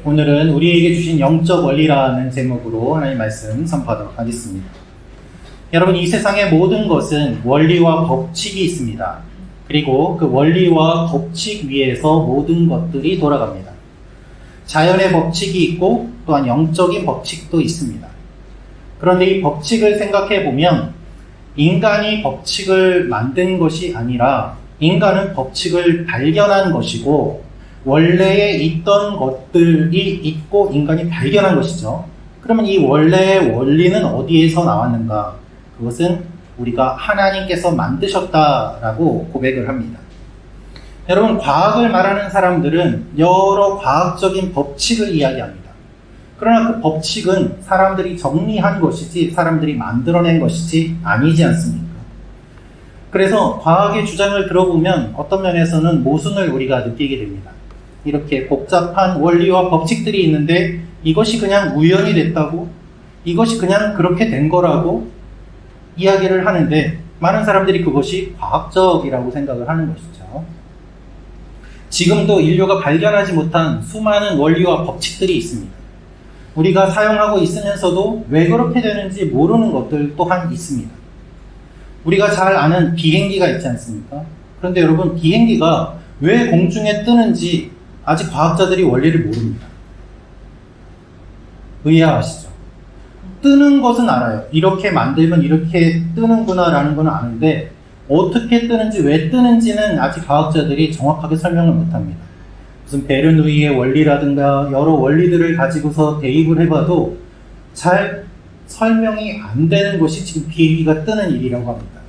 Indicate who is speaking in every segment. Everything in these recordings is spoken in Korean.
Speaker 1: 오늘은 우리에게 주신 영적 원리라는 제목으로 하나님 말씀 선포하도록 하겠습니다. 여러분, 이 세상의 모든 것은 원리와 법칙이 있습니다. 그리고 그 원리와 법칙 위에서 모든 것들이 돌아갑니다. 자연의 법칙이 있고 또한 영적인 법칙도 있습니다. 그런데 이 법칙을 생각해 보면 인간이 법칙을 만든 것이 아니라 인간은 법칙을 발견한 것이고 원래에 있던 것들이 있고 인간이 발견한 것이죠. 그러면 이 원래의 원리는 어디에서 나왔는가? 그것은 우리가 하나님께서 만드셨다라고 고백을 합니다. 여러분, 과학을 말하는 사람들은 여러 과학적인 법칙을 이야기합니다. 그러나 그 법칙은 사람들이 정리한 것이지 사람들이 만들어낸 것이지 아니지 않습니까? 그래서 과학의 주장을 들어보면 어떤 면에서는 모순을 우리가 느끼게 됩니다. 이렇게 복잡한 원리와 법칙들이 있는데 이것이 그냥 우연이 됐다고, 이것이 그냥 그렇게 된 거라고 이야기를 하는데 많은 사람들이 그것이 과학적이라고 생각을 하는 것이죠. 지금도 인류가 발견하지 못한 수많은 원리와 법칙들이 있습니다. 우리가 사용하고 있으면서도 왜 그렇게 되는지 모르는 것들 또한 있습니다. 우리가 잘 아는 비행기가 있지 않습니까? 그런데 여러분, 비행기가 왜 공중에 뜨는지 아직 과학자들이 원리를 모릅니다. 의아하시죠? 뜨는 것은 알아요. 이렇게 만들면 이렇게 뜨는구나 라는 건 아는데 어떻게 뜨는지 왜 뜨는지는 아직 과학자들이 정확하게 설명을 못합니다. 무슨 베르누이의 원리라든가 여러 원리들을 가지고서 대입을 해봐도 잘 설명이 안 되는 것이 지금 비행기가 뜨는 일이라고 합니다.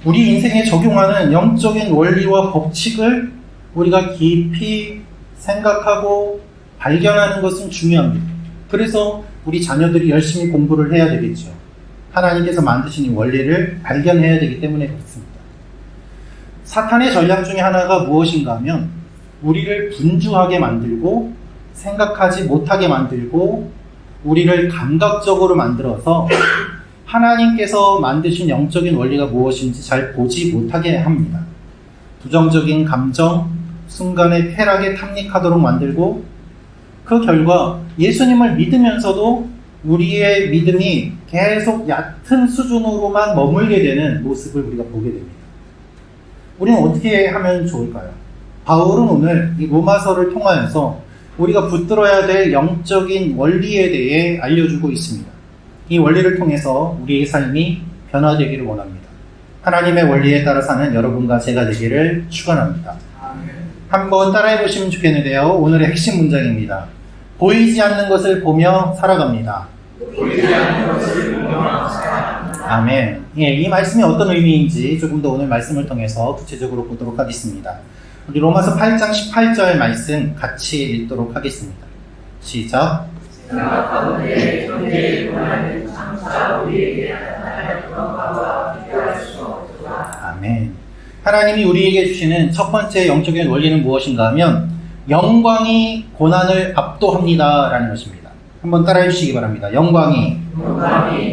Speaker 1: 우리 인생에 적용하는 영적인 원리와 법칙을 우리가 깊이 생각하고 발견하는 것은 중요합니다. 그래서 우리 자녀들이 열심히 공부를 해야 되겠죠. 하나님께서 만드신 이 원리를 발견해야 되기 때문에 그렇습니다. 사탄의 전략 중에 하나가 무엇인가 하면 우리를 분주하게 만들고 생각하지 못하게 만들고 우리를 감각적으로 만들어서 하나님께서 만드신 영적인 원리가 무엇인지 잘 보지 못하게 합니다. 부정적인 감정, 순간의 쾌락에 탐닉하도록 만들고 그 결과 예수님을 믿으면서도 우리의 믿음이 계속 얕은 수준으로만 머물게 되는 모습을 우리가 보게 됩니다. 우리는 어떻게 하면 좋을까요? 바울은 오늘 이 로마서를 통하여서 우리가 붙들어야 될 영적인 원리에 대해 알려주고 있습니다. 이 원리를 통해서 우리의 삶이 변화되기를 원합니다. 하나님의 원리에 따라 사는 여러분과 제가 되기를 축원합니다. 한번 따라해 보시면 좋겠는데요. 오늘의 핵심 문장입니다. 보이지 않는 것을 보며 살아갑니다.
Speaker 2: 보이지 않는 것을 보며 살아갑니다.
Speaker 1: 아멘. 예, 이 말씀이 어떤 의미인지 조금 더 오늘 말씀을 통해서 구체적으로 보도록 하겠습니다. 우리 로마서 8장 18절 말씀 같이 읽도록 하겠습니다. 시작.
Speaker 2: 생각하건대 존재의 권한은 장차 우리에게 나타날 그런 바와 비교할 수 없도다.
Speaker 1: 아멘. 하나님이 우리에게 주시는 첫 번째 영적인 원리는 무엇인가 하면 영광이 고난을 압도합니다 라는 것입니다. 한번 따라해 주시기 바랍니다. 영광이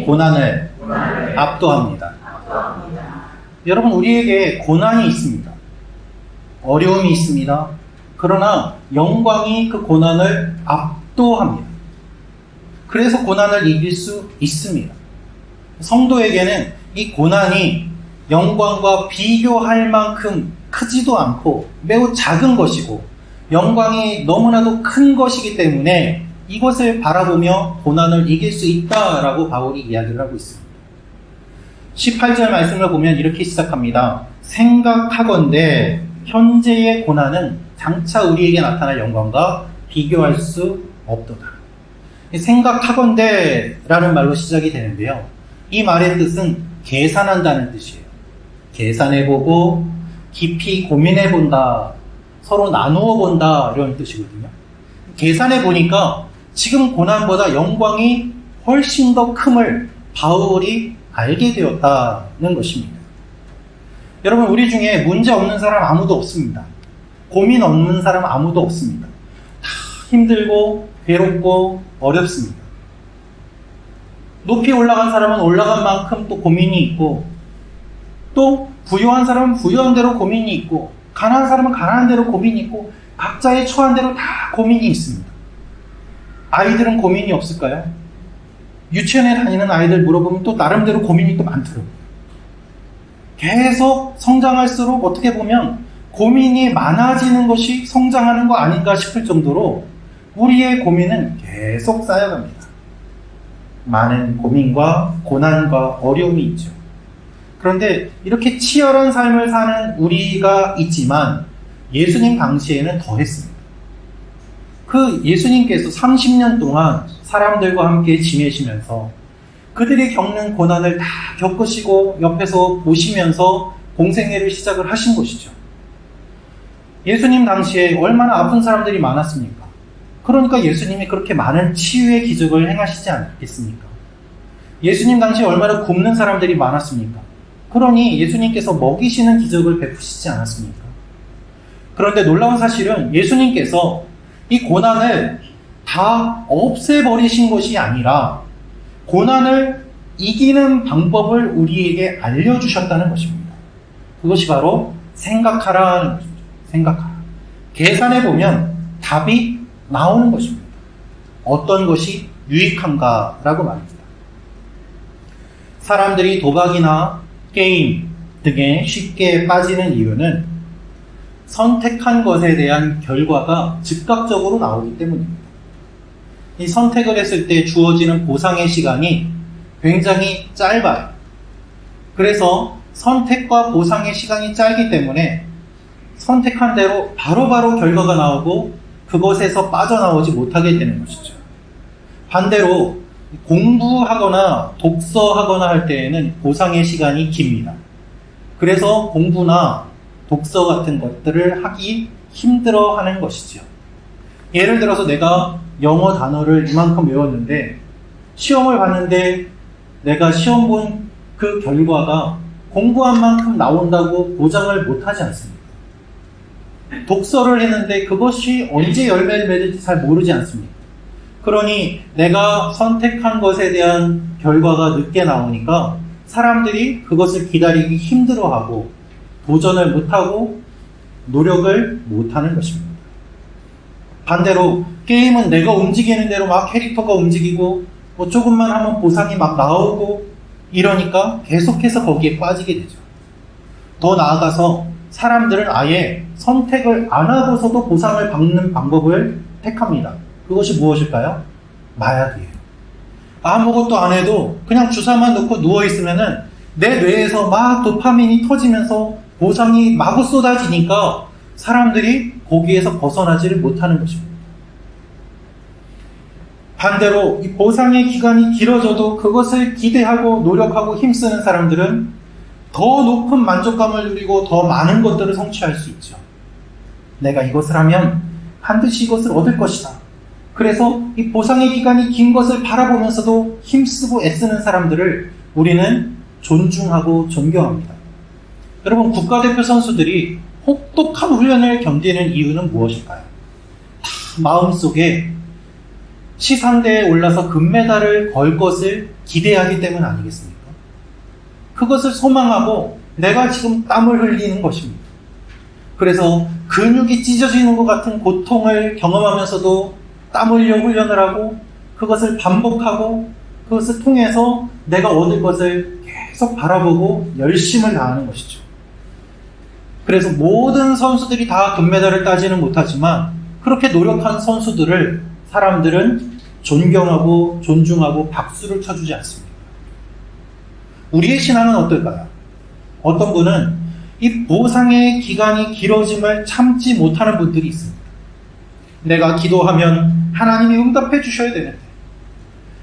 Speaker 1: 고난을 압도합니다. 여러분, 우리에게 고난이 있습니다. 어려움이 있습니다. 그러나 영광이 그 고난을 압도합니다. 그래서 고난을 이길 수 있습니다. 성도에게는 이 고난이 영광과 비교할 만큼 크지도 않고 매우 작은 것이고 영광이 너무나도 큰 것이기 때문에 이것을 바라보며 고난을 이길 수 있다라고 바울이 이야기를 하고 있습니다. 18절 말씀을 보면 이렇게 시작합니다. 생각하건대 현재의 고난은 장차 우리에게 나타날 영광과 비교할 수 없도다. 생각하건대 라는 말로 시작이 되는데요. 이 말의 뜻은 계산한다는 뜻이에요. 계산해보고 깊이 고민해본다, 서로 나누어 본다 이런 뜻이거든요. 계산해보니까 지금 고난보다 영광이 훨씬 더 큼을 바울이 알게 되었다는 것입니다. 여러분, 우리 중에 문제 없는 사람 아무도 없습니다. 고민 없는 사람 아무도 없습니다. 다 힘들고 괴롭고 어렵습니다. 높이 올라간 사람은 올라간 만큼 또 고민이 있고, 또 부유한 사람은 부유한 대로 고민이 있고, 가난한 사람은 가난한 대로 고민이 있고, 각자의 처한 대로 다 고민이 있습니다. 아이들은 고민이 없을까요? 유치원에 다니는 아이들 물어보면 또 나름대로 고민이 또 많더라고요. 계속 성장할수록 어떻게 보면 고민이 많아지는 것이 성장하는 거 아닌가 싶을 정도로 우리의 고민은 계속 쌓여갑니다. 많은 고민과 고난과 어려움이 있죠. 그런데 이렇게 치열한 삶을 사는 우리가 있지만 예수님 당시에는 더했습니다. 그 예수님께서 30년 동안 사람들과 함께 지내시면서 그들이 겪는 고난을 다 겪으시고 옆에서 보시면서 공생애를 시작을 하신 것이죠. 예수님 당시에 얼마나 아픈 사람들이 많았습니까? 그러니까 예수님이 그렇게 많은 치유의 기적을 행하시지 않겠습니까? 예수님 당시에 얼마나 굶는 사람들이 많았습니까? 그러니 예수님께서 먹이시는 기적을 베푸시지 않았습니까? 그런데 놀라운 사실은 예수님께서 이 고난을 다 없애버리신 것이 아니라 고난을 이기는 방법을 우리에게 알려주셨다는 것입니다. 그것이 바로 생각하라는 것이죠. 생각하라. 계산해보면 답이 나오는 것입니다. 어떤 것이 유익한가라고 말입니다. 사람들이 도박이나 게임 등에 쉽게 빠지는 이유는 선택한 것에 대한 결과가 즉각적으로 나오기 때문입니다. 이 선택을 했을 때 주어지는 보상의 시간이 굉장히 짧아요. 그래서 선택과 보상의 시간이 짧기 때문에 선택한 대로 바로바로 결과가 나오고 그것에서 빠져나오지 못하게 되는 것이죠. 반대로 공부하거나 독서하거나 할 때에는 보상의 시간이 깁니다. 그래서 공부나 독서 같은 것들을 하기 힘들어 하는 것이죠. 예를 들어서 내가 영어 단어를 이만큼 외웠는데 시험을 봤는데 내가 시험 본 그 결과가 공부한 만큼 나온다고 보장을 못하지 않습니다. 독서를 했는데 그것이 언제 열매를 맺을지 잘 모르지 않습니까? 그러니 내가 선택한 것에 대한 결과가 늦게 나오니까 사람들이 그것을 기다리기 힘들어하고 도전을 못하고 노력을 못하는 것입니다. 반대로 게임은 내가 움직이는 대로 막 캐릭터가 움직이고 뭐 조금만 하면 보상이 막 나오고 이러니까 계속해서 거기에 빠지게 되죠. 더 나아가서 사람들은 아예 선택을 안 하고서도 보상을 받는 방법을 택합니다. 그것이 무엇일까요? 마약이에요. 아무것도 안 해도 그냥 주사만 놓고 누워있으면은 내 뇌에서 막 도파민이 터지면서 보상이 마구 쏟아지니까 사람들이 거기에서 벗어나지를 못하는 것입니다. 반대로 이 보상의 기간이 길어져도 그것을 기대하고 노력하고 힘쓰는 사람들은 더 높은 만족감을 누리고 더 많은 것들을 성취할 수 있죠. 내가 이것을 하면 반드시 이것을 얻을 것이다. 그래서 이 보상의 기간이 긴 것을 바라보면서도 힘쓰고 애쓰는 사람들을 우리는 존중하고 존경합니다. 여러분, 국가대표 선수들이 혹독한 훈련을 견디는 이유는 무엇일까요? 다 마음속에 시상대에 올라서 금메달을 걸 것을 기대하기 때문 아니겠습니까? 그것을 소망하고 내가 지금 땀을 흘리는 것입니다. 그래서 근육이 찢어지는 것 같은 고통을 경험하면서도 땀 흘려 훈련을 하고 그것을 반복하고 그것을 통해서 내가 얻을 것을 계속 바라보고 열심을 다하는 것이죠. 그래서 모든 선수들이 다 금메달을 따지는 못하지만 그렇게 노력한 선수들을 사람들은 존경하고 존중하고 박수를 쳐주지 않습니다. 우리의 신앙은 어떨까요? 어떤 분은 이 보상의 기간이 길어짐을 참지 못하는 분들이 있습니다. 내가 기도하면 하나님이 응답해 주셔야 되는데,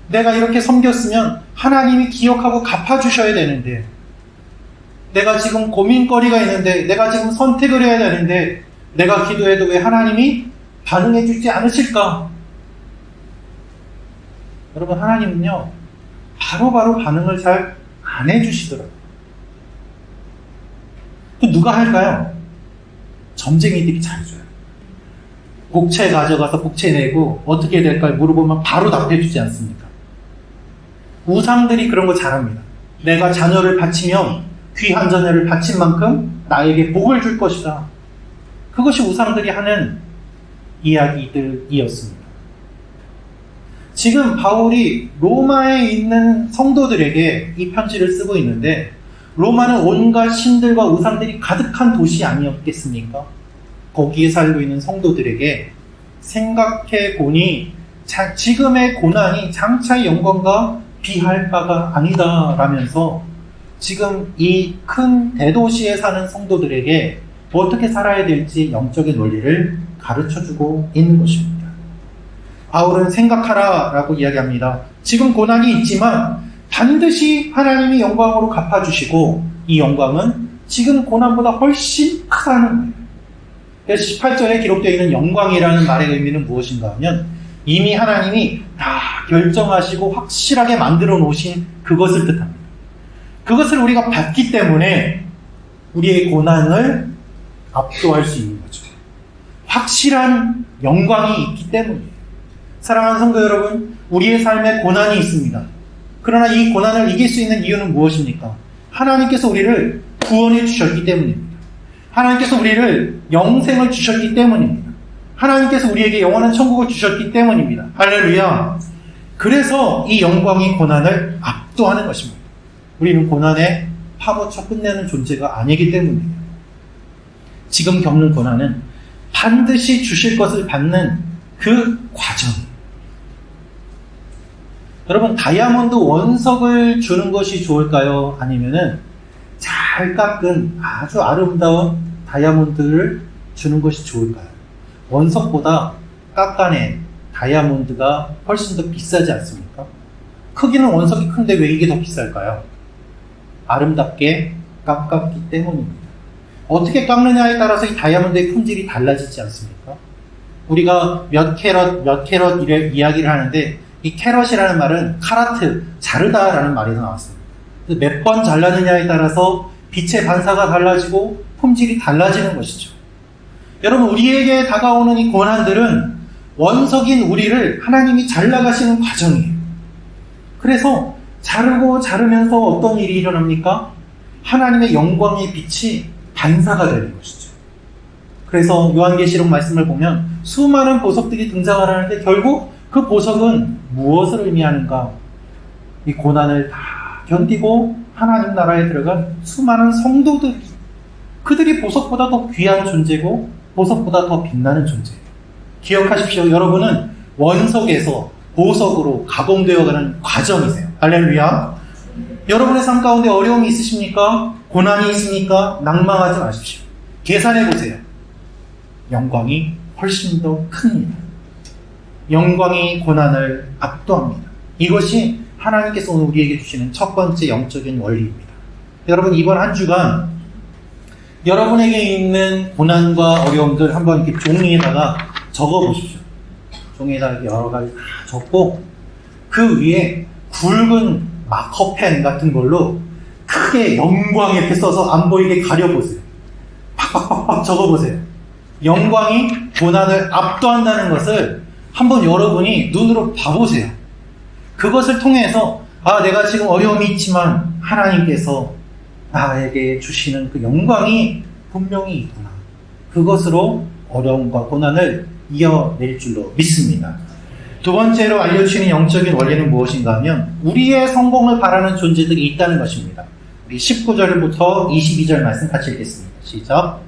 Speaker 1: 내가 이렇게 섬겼으면 하나님이 기억하고 갚아주셔야 되는데, 내가 지금 고민거리가 있는데, 내가 지금 선택을 해야 되는데, 내가 기도해도 왜 하나님이 반응해 주지 않으실까? 여러분, 하나님은요 바로바로 반응을 잘 안 해주시더라고요. 그 누가 할까요? 점쟁이들이 잘해줘요. 복채 가져가서 복채 내고 어떻게 될까요? 물어보면 바로 답해주지 않습니까? 우상들이 그런 거 잘합니다. 내가 자녀를 바치면 귀한 자녀를 바친 만큼 나에게 복을 줄 것이다. 그것이 우상들이 하는 이야기들이었습니다. 지금 바울이 로마에 있는 성도들에게 이 편지를 쓰고 있는데, 로마는 온갖 신들과 우상들이 가득한 도시 아니었겠습니까? 거기에 살고 있는 성도들에게 생각해 보니 지금의 고난이 장차의 영광과 비할 바가 아니다라면서 지금 이 큰 대도시에 사는 성도들에게 어떻게 살아야 될지 영적인 원리를 가르쳐주고 있는 것입니다. 바울은 생각하라 라고 이야기합니다. 지금 고난이 있지만 반드시 하나님이 영광으로 갚아주시고, 이 영광은 지금 고난보다 훨씬 크다는 거예요. 그래서 18절에 기록되어 있는 영광이라는 말의 의미는 무엇인가 하면, 이미 하나님이 다 결정하시고 확실하게 만들어 놓으신 그것을 뜻합니다. 그것을 우리가 받기 때문에 우리의 고난을 압도할 수 있는 거죠. 확실한 영광이 있기 때문이에요. 사랑하는 성도 여러분, 우리의 삶에 고난이 있습니다. 그러나 이 고난을 이길 수 있는 이유는 무엇입니까? 하나님께서 우리를 구원해 주셨기 때문입니다. 하나님께서 우리를 영생을 주셨기 때문입니다. 하나님께서 우리에게 영원한 천국을 주셨기 때문입니다. 할렐루야. 그래서 이 영광이 고난을 압도하는 것입니다. 우리는 고난에 파고쳐 끝내는 존재가 아니기 때문이에요. 지금 겪는 고난은 반드시 주실 것을 받는 그 과정이에요. 여러분, 다이아몬드 원석을 주는 것이 좋을까요? 아니면은 잘 깎은 아주 아름다운 다이아몬드를 주는 것이 좋을까요? 원석보다 깎아낸 다이아몬드가 훨씬 더 비싸지 않습니까? 크기는 원석이 큰데 왜 이게 더 비쌀까요? 아름답게 깎았기 때문입니다. 어떻게 깎느냐에 따라서 이 다이아몬드의 품질이 달라지지 않습니까? 우리가 몇 캐럿 이야기를 하는데, 이 캐럿이라는 말은 카라트, 자르다라는 말에서 나왔습니다. 몇 번 잘라느냐에 따라서 빛의 반사가 달라지고 품질이 달라지는 것이죠. 여러분, 우리에게 다가오는 이 고난들은 원석인 우리를 하나님이 잘라가시는 과정이에요. 그래서 자르면서 어떤 일이 일어납니까? 하나님의 영광의 빛이 반사가 되는 것이죠. 그래서 요한계시록 말씀을 보면 수많은 보석들이 등장을 하는데, 결국 그 보석은 무엇을 의미하는가? 이 고난을 다 견디고 하나님 나라에 들어간 수많은 성도들, 그들이 보석보다 더 귀한 존재고 보석보다 더 빛나는 존재예요. 기억하십시오. 여러분은 원석에서 보석으로 가공되어가는 과정이세요. 할렐루야. 여러분의 삶 가운데 어려움이 있으십니까? 고난이 있습니까? 낭망하지 마십시오. 계산해 보세요. 영광이 훨씬 더 큽니다. 영광이 고난을 압도합니다. 이것이 하나님께서 오늘 우리에게 주시는 첫 번째 영적인 원리입니다. 여러분, 이번 한 주간 여러분에게 있는 고난과 어려움들 한번 이렇게 종이에다가 적어 보십시오. 종이에다가 이렇게 여러 가지 다 적고, 그 위에 굵은 마커펜 같은 걸로 크게 영광 이렇게 써서 안 보이게 가려보세요. 팍팍팍팍 적어보세요. 영광이 고난을 압도한다는 것을 한번 여러분이 눈으로 봐보세요. 그것을 통해서, 내가 지금 어려움이 있지만 하나님께서 나에게 주시는 그 영광이 분명히 있구나. 그것으로 어려움과 고난을 이겨낼 줄로 믿습니다. 두 번째로 알려주시는 영적인 원리는 무엇인가 하면, 우리의 성공을 바라는 존재들이 있다는 것입니다. 우리 19절부터 22절 말씀 같이 읽겠습니다. 시작.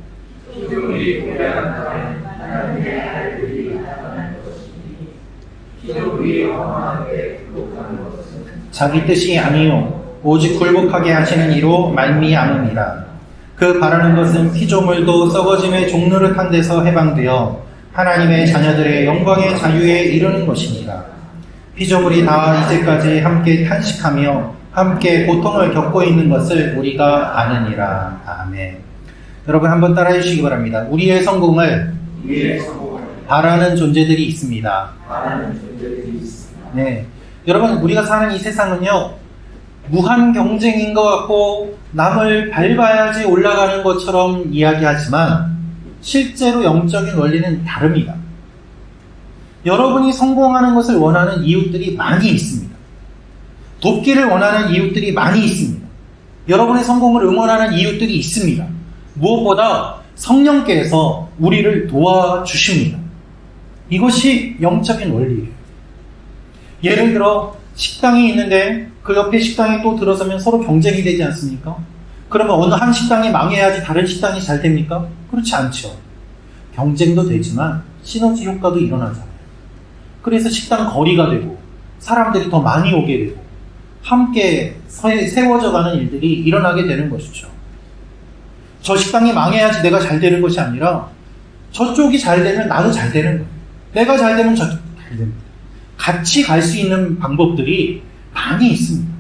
Speaker 1: 자기 뜻이 아니요 오직 굴복하게 하시는 이로 말미암음이라. 그 바라는 것은 피조물도 썩어짐의 종로를 탄 데서 해방되어 하나님의 자녀들의 영광의 자유에 이르는 것입니다. 피조물이 다 이제까지 함께 탄식하며 함께 고통을 겪고 있는 것을 우리가 아느니라. 아멘. 여러분, 한번 따라해 주시기 바랍니다. 우리의 성공을 바라는 존재들이 있습니다. 네, 여러분, 우리가 사는 이 세상은요, 무한 경쟁인 것 같고 남을 밟아야지 올라가는 것처럼 이야기하지만 실제로 영적인 원리는 다릅니다. 여러분이 성공하는 것을 원하는 이웃들이 많이 있습니다. 돕기를 원하는 이웃들이 많이 있습니다. 여러분의 성공을 응원하는 이웃들이 있습니다. 무엇보다 성령께서 우리를 도와주십니다. 이것이 영적인 원리예요. 예를 들어 식당이 있는데 그 옆에 식당이 또 들어서면 서로 경쟁이 되지 않습니까? 그러면 어느 한 식당이 망해야지 다른 식당이 잘 됩니까? 그렇지 않죠. 경쟁도 되지만 시너지 효과도 일어나잖아요. 그래서 식당 거리가 되고 사람들이 더 많이 오게 되고 함께 세워져가는 일들이 일어나게 되는 것이죠. 저 식당이 망해야지 내가 잘 되는 것이 아니라 저쪽이 잘 되면 나도 잘 되는 거예요. 내가 잘 되면 저쪽도 잘 됩니다. 같이 갈 수 있는 방법들이 많이 있습니다.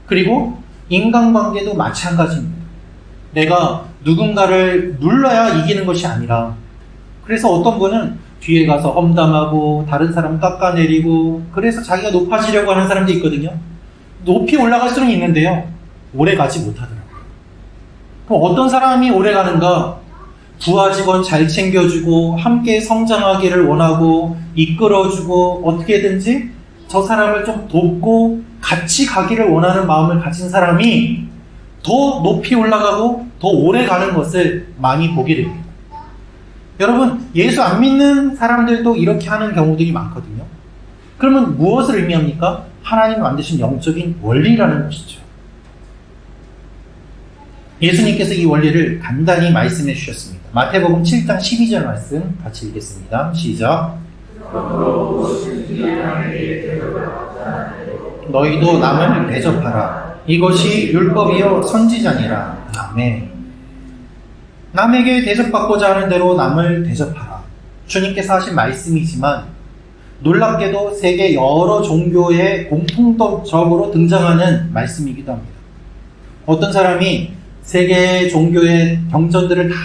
Speaker 1: 그리고 인간관계도 마찬가지입니다. 내가 누군가를 눌러야 이기는 것이 아니라, 그래서 어떤 분은 뒤에 가서 험담하고 다른 사람 깎아내리고 그래서 자기가 높아지려고 하는 사람도 있거든요. 높이 올라갈 수는 있는데요, 오래 가지 못하더라고요. 그럼 어떤 사람이 오래 가는가? 부하 직원 잘 챙겨주고 함께 성장하기를 원하고 이끌어주고 어떻게든지 저 사람을 좀 돕고 같이 가기를 원하는 마음을 가진 사람이 더 높이 올라가고 더 오래 가는 것을 많이 보게 됩니다. 여러분, 예수 안 믿는 사람들도 이렇게 하는 경우들이 많거든요. 그러면 무엇을 의미합니까? 하나님이 만드신 영적인 원리라는 것이죠. 예수님께서 이 원리를 간단히 말씀해 주셨습니다. 마태복음 7장 12절 말씀 같이 읽겠습니다. 시작. 너희도 남을 대접하라. 이것이 율법이요 선지자니라. 아멘. 남에게 대접받고자 하는 대로 남을 대접하라. 주님께서 하신 말씀이지만 놀랍게도 세계 여러 종교의 공통적으로 등장하는 말씀이기도 합니다. 어떤 사람이 세계 종교의 경전들을 다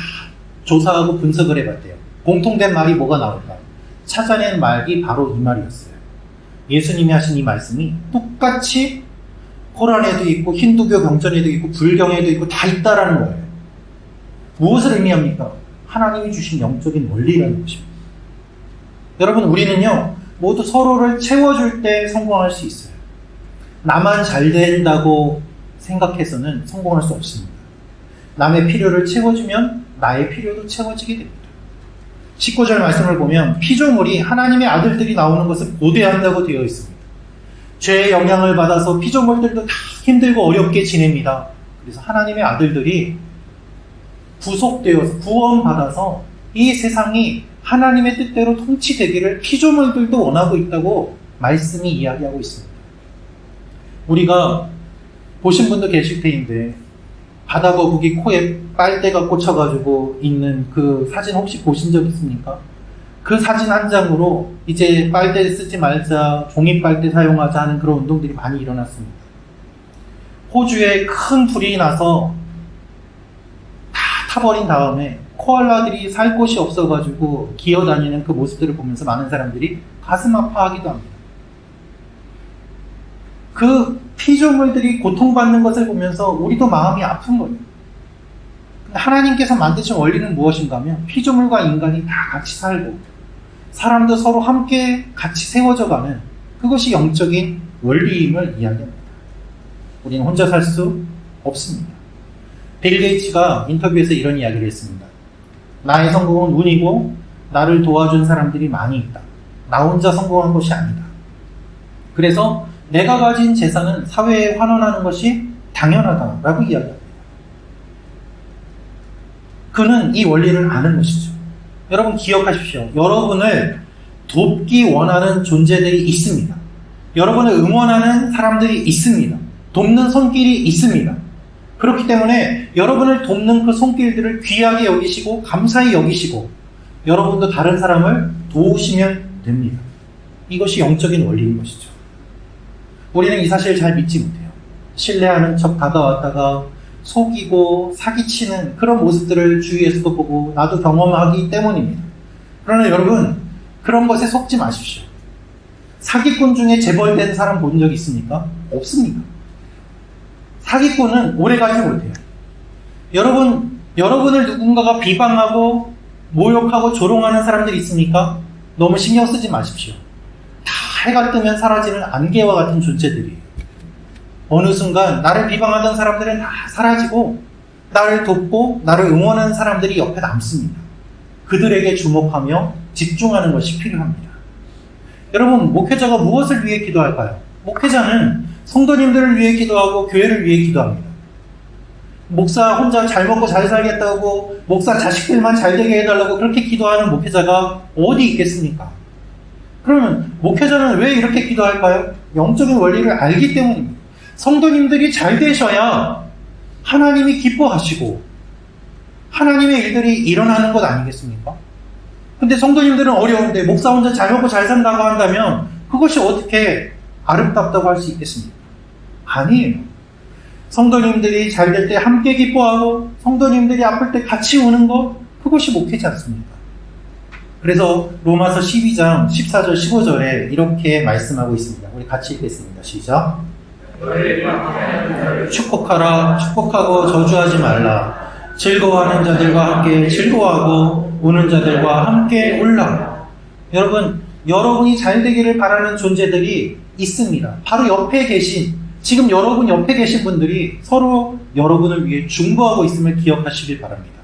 Speaker 1: 조사하고 분석을 해봤대요. 공통된 말이 뭐가 나올까? 찾아낸 말이 바로 이 말이었어요. 예수님이 하신 이 말씀이 똑같이 코란에도 있고 힌두교 경전에도 있고 불경에도 있고 다 있다라는 거예요. 무엇을 의미합니까? 하나님이 주신 영적인 원리라는 것입니다. 여러분, 우리는요 모두 서로를 채워줄 때 성공할 수 있어요. 나만 잘 된다고 생각해서는 성공할 수 없습니다. 남의 필요를 채워주면 나의 필요도 채워지게 됩니다. 19절 말씀을 보면 피조물이 하나님의 아들들이 나오는 것을 고대한다고 되어 있습니다. 죄의 영향을 받아서 피조물들도 다 힘들고 어렵게 지냅니다. 그래서 하나님의 아들들이 구속되어서 구원받아서 이 세상이 하나님의 뜻대로 통치되기를 피조물들도 원하고 있다고 말씀이 이야기하고 있습니다. 우리가 보신 분도 계실 테인데 바다 거북이 코에 빨대가 꽂혀가지고 있는 그 사진 혹시 보신 적 있습니까? 그 사진 한 장으로 이제 빨대 쓰지 말자, 종이 빨대 사용하자 하는 그런 운동들이 많이 일어났습니다. 호주에 큰 불이 나서 다 타버린 다음에 코알라들이 살 곳이 없어가지고 기어다니는 그 모습들을 보면서 많은 사람들이 가슴 아파하기도 합니다. 그 피조물들이 고통받는 것을 보면서 우리도 마음이 아픈 거예요. 하나님께서 만드신 원리는 무엇인가 하면 피조물과 인간이 다 같이 살고 사람도 서로 함께 같이 세워져가는 그것이 영적인 원리임을 이야기합니다. 우리는 혼자 살 수 없습니다. 빌 게이츠가 인터뷰에서 이런 이야기를 했습니다. 나의 성공은 운이고 나를 도와준 사람들이 많이 있다. 나 혼자 성공한 것이 아니다. 그래서 내가 가진 재산은 사회에 환원하는 것이 당연하다라고 이야기합니다. 그는 이 원리를 아는 것이죠. 여러분 기억하십시오. 여러분을 돕기 원하는 존재들이 있습니다. 여러분을 응원하는 사람들이 있습니다. 돕는 손길이 있습니다. 그렇기 때문에 여러분을 돕는 그 손길들을 귀하게 여기시고 감사히 여기시고 여러분도 다른 사람을 도우시면 됩니다. 이것이 영적인 원리인 것이죠. 우리는 이 사실을 잘 믿지 못해요. 신뢰하는 척 다가왔다가 속이고 사기치는 그런 모습들을 주위에서도 보고 나도 경험하기 때문입니다. 그러나 여러분 그런 것에 속지 마십시오. 사기꾼 중에 재벌된 사람 본 적 있습니까? 없습니다. 사기꾼은 오래가지 못해요. 여러분을 누군가가 비방하고 모욕하고 조롱하는 사람들이 있습니까? 너무 신경 쓰지 마십시오. 다 해가 뜨면 사라지는 안개와 같은 존재들이에요. 어느 순간 나를 비방하던 사람들은 다 사라지고 나를 돕고 나를 응원하는 사람들이 옆에 남습니다. 그들에게 주목하며 집중하는 것이 필요합니다. 여러분, 목회자가 무엇을 위해 기도할까요? 목회자는 성도님들을 위해 기도하고 교회를 위해 기도합니다. 목사 혼자 잘 먹고 잘 살겠다고, 목사 자식들만 잘 되게 해달라고 그렇게 기도하는 목회자가 어디 있겠습니까? 그러면 목회자는 왜 이렇게 기도할까요? 영적인 원리를 알기 때문입니다. 성도님들이 잘 되셔야 하나님이 기뻐하시고 하나님의 일들이 일어나는 것 아니겠습니까? 근데 성도님들은 어려운데 목사 혼자 잘 먹고 잘 산다고 한다면 그것이 어떻게 아름답다고 할 수 있겠습니까? 아니에요. 성도님들이 잘 될 때 함께 기뻐하고 성도님들이 아플 때 같이 우는 것, 그것이 목회지 않습니까? 그래서 로마서 12장 14절 15절에 이렇게 말씀하고 있습니다. 우리 같이 읽겠습니다. 시작. 축복하라. 축복하고 저주하지 말라. 즐거워하는 자들과 함께 즐거워하고 우는 자들과 함께 울라. 여러분, 여러분이 잘 되기를 바라는 존재들이 있습니다. 바로 옆에 계신, 지금 여러분 옆에 계신 분들이 서로 여러분을 위해 중보하고 있음을 기억하시길 바랍니다.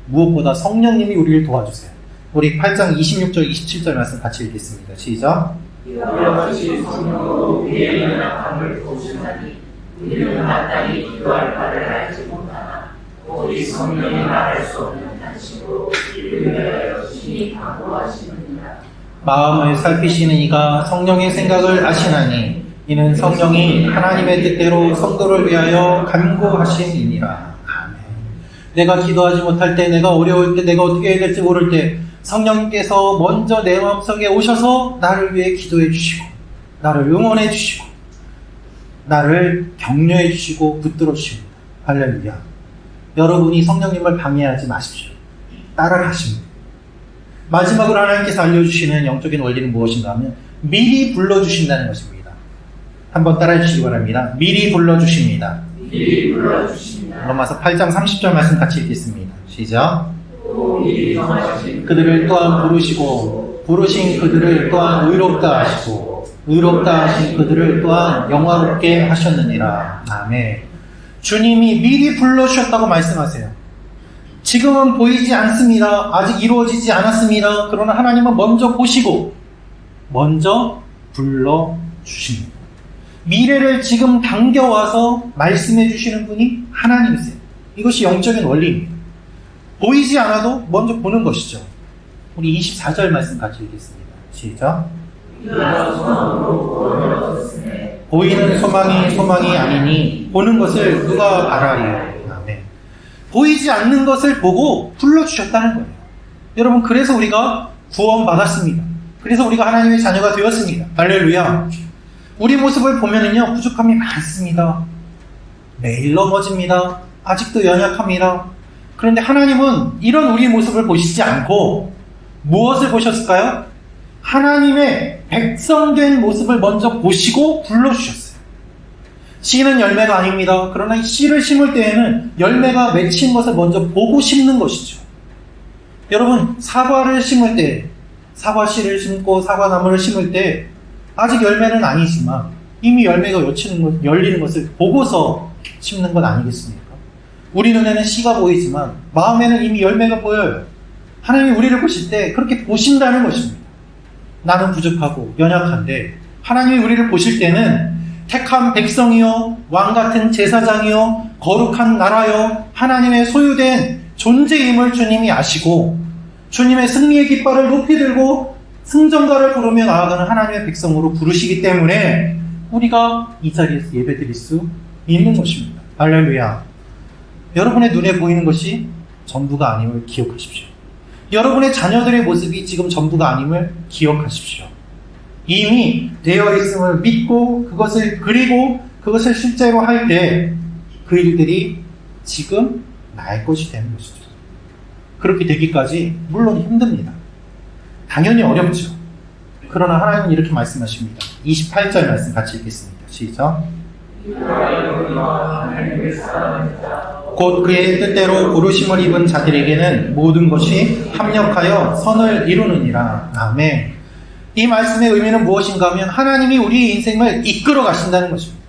Speaker 1: 무엇보다 성령님이 우리를 도와주세요. 우리 8장 26절 27절 말씀 같이 읽겠습니다. 시작.
Speaker 2: 이와 같이 성령으로 우리의 연약함을 도우시나니 우리는 마땅히 기도할 바를 알지 못하나 오직 성령이 말할 수 없는 단식으로 우리를 열심히 강구하시느니라.
Speaker 1: 마음을 살피시는 이가 성령의 생각을 아시나니 이는 성령이 하나님의 뜻대로 성도를 위하여 간구하심이니라. 아멘. 내가 기도하지 못할 때, 내가 어려울 때, 내가 어떻게 해야 될지 모를 때 성령님께서 먼저 내 마음속에 오셔서 나를 위해 기도해 주시고 나를 응원해 주시고 나를 격려해 주시고 붙들어 주십니다. 할렐루야. 여러분이 성령님을 방해하지 마십시오. 따라가십니다. 마지막으로 하나님께서 알려주시는 영적인 원리는 무엇인가 하면 미리 불러주신다는 것입니다. 한번 따라해 주시기 바랍니다. 미리 불러주십니다.
Speaker 2: 미리 불러주십니다.
Speaker 1: 로마서 8장 30절 말씀 같이 읽겠습니다. 시작.
Speaker 2: 또 미리 정하신
Speaker 1: 그들을 또한 부르시고 부르신 그들을 또한 의롭다 하시고 의롭다 하신 그들을 또한 영화롭게 하셨느니라. 아멘. 주님이 미리 불러주셨다고 말씀하세요. 지금은 보이지 않습니다. 아직 이루어지지 않았습니다. 그러나 하나님은 먼저 보시고 먼저 불러주십니다. 미래를 지금 당겨와서 말씀해 주시는 분이 하나님이세요. 이것이 영적인 원리입니다. 보이지 않아도 먼저 보는 것이죠. 우리 24절 말씀 같이 읽겠습니다. 시작. 보이는 소망이 아니니 보는 것을 누가 바라리요. 아멘. 보이지 않는 것을 보고 불러주셨다는 거예요. 여러분, 그래서 우리가 구원받았습니다. 그래서 우리가 하나님의 자녀가 되었습니다. 할렐루야. 우리 모습을 보면은요, 부족함이 많습니다. 매일 넘어집니다. 아직도 연약합니다. 그런데 하나님은 이런 우리 모습을 보시지 않고 무엇을 보셨을까요? 하나님의 백성된 모습을 먼저 보시고 불러주셨어요. 씨는 열매가 아닙니다. 그러나 이 씨를 심을 때에는 열매가 맺힌 것을 먼저 보고 심는 것이죠. 여러분, 사과를 심을 때, 사과씨를 심고 사과나무를 심을 때 아직 열매는 아니지만 이미 열매가 열리는 것을 보고서 심는 것 아니겠습니까? 우리 눈에는 씨가 보이지만 마음에는 이미 열매가 보여요. 하나님이 우리를 보실 때 그렇게 보신다는 것입니다. 나는 부족하고 연약한데 하나님이 우리를 보실 때는 택한 백성이요, 왕같은 제사장이요, 거룩한 나라요, 하나님의 소유된 존재임을 주님이 아시고 주님의 승리의 깃발을 높이 들고 승전가를 부르며 나아가는 하나님의 백성으로 부르시기 때문에 우리가 이 자리에서 예배드릴 수 있는 것입니다. 할렐루야. 여러분의 눈에 보이는 것이 전부가 아님을 기억하십시오. 여러분의 자녀들의 모습이 지금 전부가 아님을 기억하십시오. 이미 되어 있음을 믿고 그것을 그리고 그것을 실제로 할 때 그 일들이 지금 나의 것이 되는 것이죠. 그렇게 되기까지 물론 힘듭니다. 당연히 어렵죠. 그러나 하나님은 이렇게 말씀하십니다. 28절 말씀 같이 읽겠습니다. 시작. 곧 그의 뜻대로 부르심을 입은 자들에게는 모든 것이 합력하여 선을 이루느니라. 아멘. 이 말씀의 의미는 무엇인가 하면 하나님이 우리의 인생을 이끌어 가신다는 것입니다.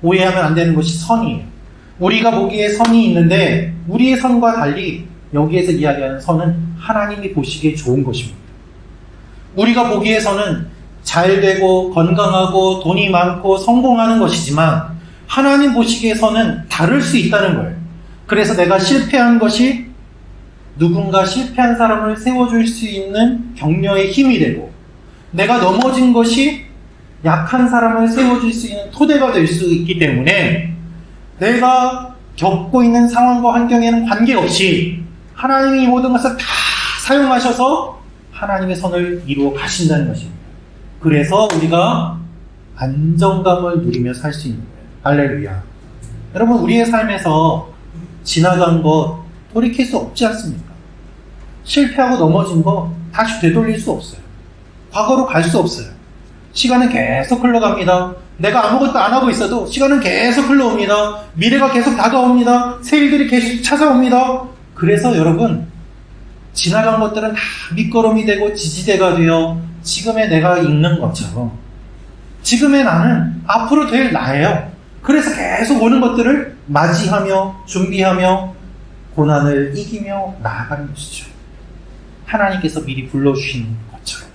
Speaker 1: 오해하면 안 되는 것이 선이에요. 우리가 보기에 선이 있는데 우리의 선과 달리 여기에서 이야기하는 선은 하나님이 보시기에 좋은 것입니다. 우리가 보기에서는 잘 되고 건강하고 돈이 많고 성공하는 것이지만 하나님 보시기에서는 다를 수 있다는 거예요. 그래서 내가 실패한 것이 누군가 실패한 사람을 세워줄 수 있는 격려의 힘이 되고, 내가 넘어진 것이 약한 사람을 세워줄 수 있는 토대가 될 수 있기 때문에 내가 겪고 있는 상황과 환경에는 관계없이 하나님이 이 모든 것을 다 사용하셔서 하나님의 선을 이루어 가신다는 것입니다. 그래서 우리가 안정감을 누리며 살 수 있는 거예요. 할렐루야. 여러분, 우리의 삶에서 지나간 것 돌이킬 수 없지 않습니까? 실패하고 넘어진 거 다시 되돌릴 수 없어요. 과거로 갈 수 없어요. 시간은 계속 흘러갑니다. 내가 아무것도 안 하고 있어도 시간은 계속 흘러옵니다. 미래가 계속 다가옵니다. 새 일들이 계속 찾아옵니다. 그래서 여러분, 지나간 것들은 다 밑거름이 되고 지지대가 되어 지금의 내가 있는 것처럼 지금의 나는 앞으로 될 나예요. 그래서 계속 오는 것들을 맞이하며 준비하며 고난을 이기며 나아가는 것이죠. 하나님께서 미리 불러주신 것처럼.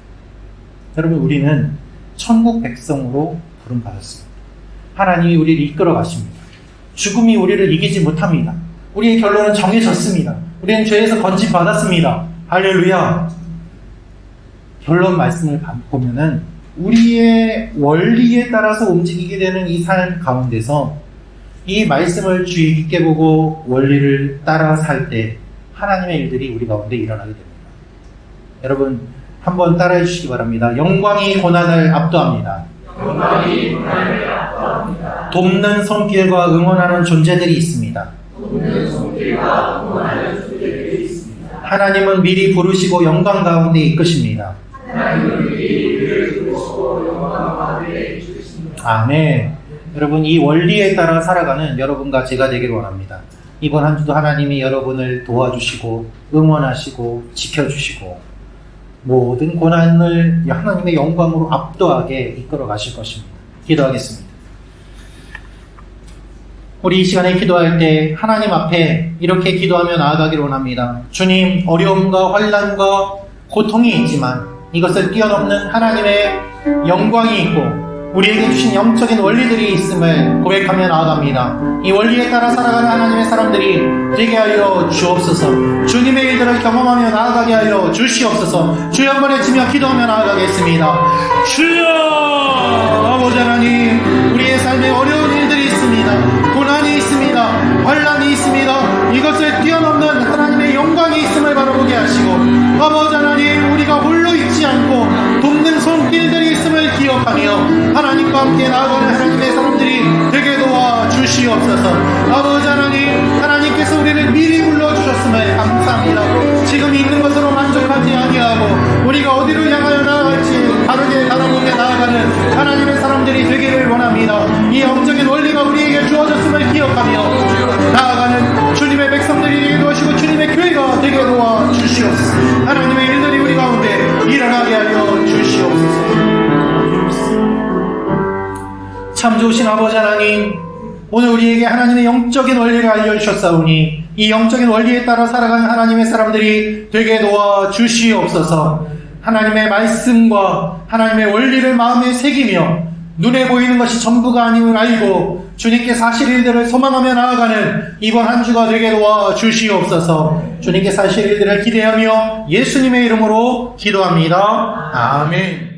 Speaker 1: 여러분, 우리는 천국 백성으로 부름받았습니다. 하나님이 우리를 이끌어 가십니다. 죽음이 우리를 이기지 못합니다. 우리의 결론은 정해졌습니다. 우리는 죄에서 건진받았습니다. 할렐루야. 결론 말씀을 보면은 우리의 원리에 따라서 움직이게 되는 이 삶 가운데서 이 말씀을 주의 깊게 보고 원리를 따라 살 때 하나님의 일들이 우리 가운데 일어나게 됩니다. 여러분, 한번 따라해 주시기 바랍니다. 영광이 고난을 압도합니다.
Speaker 2: 영광이 고난을 압도합니다.
Speaker 1: 돕는 손길과 응원하는 존재들이 있습니다.
Speaker 2: 돕는 손길과 응원하는 존재들이 있습니다.
Speaker 1: 하나님은 미리 부르시고 영광 가운데 이끄십니다.
Speaker 2: 하나님은 미리 우리를 부르시고 영광 가운데 이끄십니다.
Speaker 1: 아멘. 여러분, 이 원리에 따라 살아가는 여러분과 제가 되길 원합니다. 이번 한 주도 하나님이 여러분을 도와주시고 응원하시고 지켜주시고 모든 고난을 하나님의 영광으로 압도하게 이끌어 가실 것입니다. 기도하겠습니다. 우리 이 시간에 기도할 때 하나님 앞에 이렇게 기도하며 나아가기를 원합니다. 주님, 어려움과 환난과 고통이 있지만 이것을 뛰어넘는 하나님의 영광이 있고 우리에게 주신 영적인 원리들이 있음을 고백하며 나아갑니다. 이 원리에 따라 살아가는 하나님의 사람들이 되게 하여 주옵소서. 주님의 일들을 경험하며 나아가게 하여 주시옵소서. 주여, 한번 외치며 기도하며 나아가겠습니다. 주여, 아버지 하나님, 우리의 삶에 어려운 일들이 있습니다. 고난이 있습니다. 환난이 있습니다. 이것을 뛰어넘는 하나님의 영광이 있음을 바라보게 하시고, 아버지 하나님, 우리가 홀로 있지 않고 돕는 손길들이 있음을 기억하며 하나님과 함께 나아가는 하나님의 사람들이 되게 도와 주시옵소서. 아버지 하나님, 하나님께서 우리를 미리 불러주셨음을 감사합니다. 지금 있는 것으로 만족하지 아니하고 우리가 어디로 향하여 나아갈지 다르게 바라보며 나아가는 하나님의 사람들이 되기를 원합니다. 이 영적인 원리가 우리에게 주어졌음을 기억하며 나아가는 주님의 백성들이 되게 도와주시고 주님의 교회가 되게 도와 주시옵소서. 하나님의 일들이 우리 가운데 일어나게 하여 주시옵소서. 참 좋으신 아버지 하나님, 오늘 우리에게 하나님의 영적인 원리를 알려주셨사오니 이 영적인 원리에 따라 살아가는 하나님의 사람들이 되게 도와 주시옵소서. 하나님의 말씀과 하나님의 원리를 마음에 새기며 눈에 보이는 것이 전부가 아님을 알고 주님께 사실 일들을 소망하며 나아가는 이번 한 주가 되게 도와 주시옵소서. 주님께 사실 일들을 기대하며 예수님의 이름으로 기도합니다. 아멘.